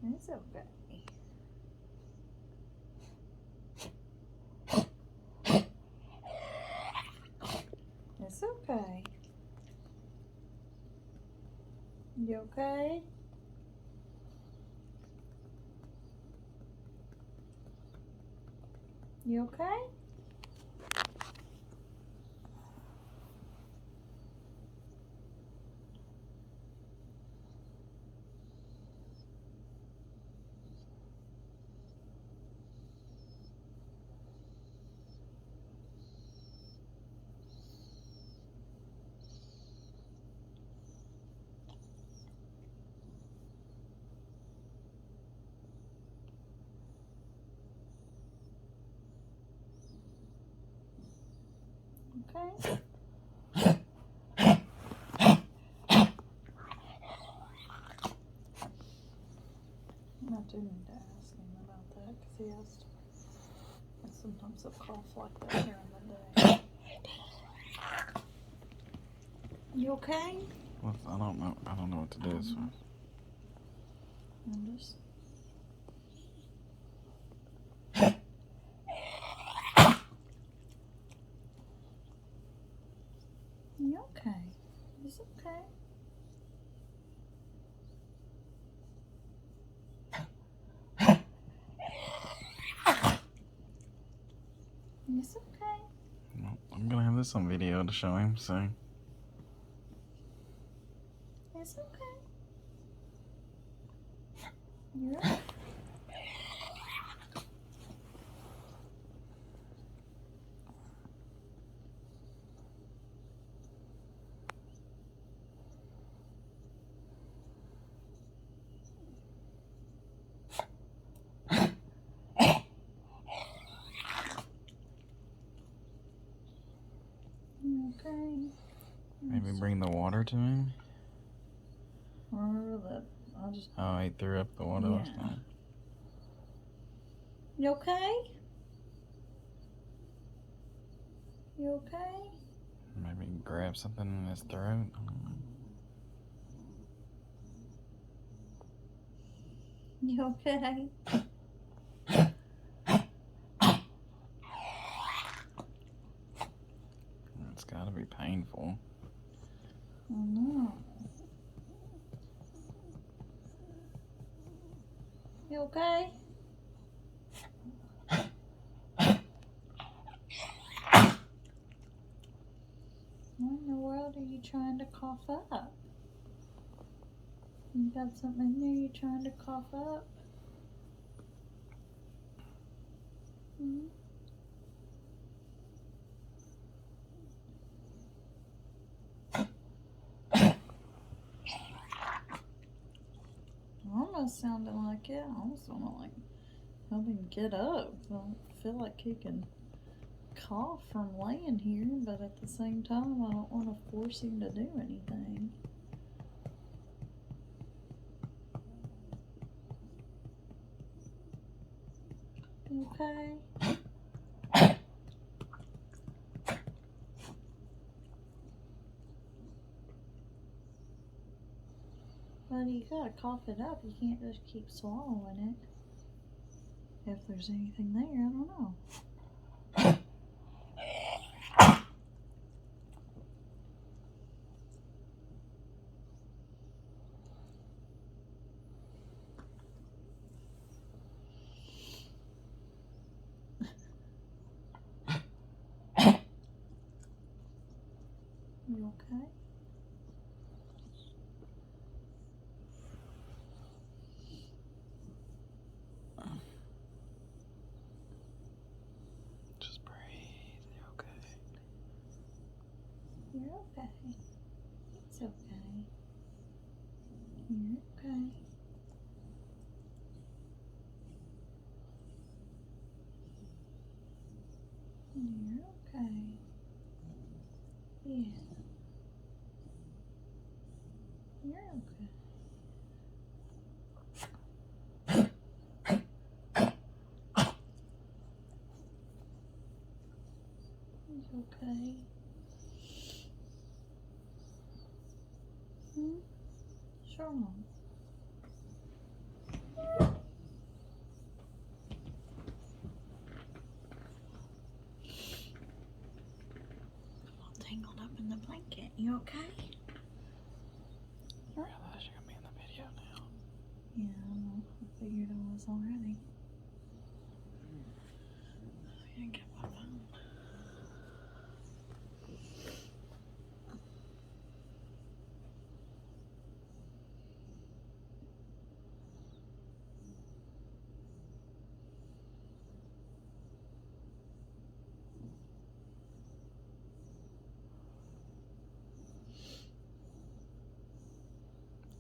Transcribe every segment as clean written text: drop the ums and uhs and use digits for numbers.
It's okay. It's okay. You okay? You okay? Okay. I do need to ask him about that because he has to. Sometimes he'll cough like that during the day. You okay? Well, I don't know. I don't know what to do. So. I'm just. You okay? It's okay. It's okay. Well, I'm gonna have this on video to show him soon. It's okay. You're okay. You okay? Maybe bring the water to him. Or the. I'll just. Oh, he threw up the water last Yeah. night. You okay? You okay? Maybe grab something in his throat. You okay? It's gotta be painful. I know. You okay? What in the world are you trying to cough up? You got something in there you're trying to cough up? Hmm? Almost sounded like it. I almost want to help him get up. I don't feel like he can cough from laying here, but at the same time, I don't want to force him to do anything. You okay? But you gotta cough it up. You can't just keep swallowing it. If there's anything there, I don't know. You okay? Just breathe. You're okay. You're okay. It's okay. You're okay. You're okay. Yeah. You're okay. He's okay. Hmm? Sure. You okay? I realize you're gonna be in the video now. Yeah, I know. I figured I was already. I get my phone.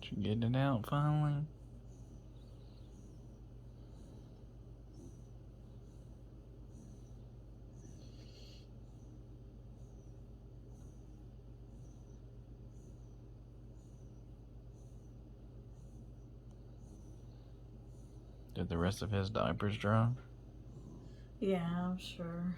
Did you get it out finally? Did the rest of his diapers dry? Yeah, I'm sure.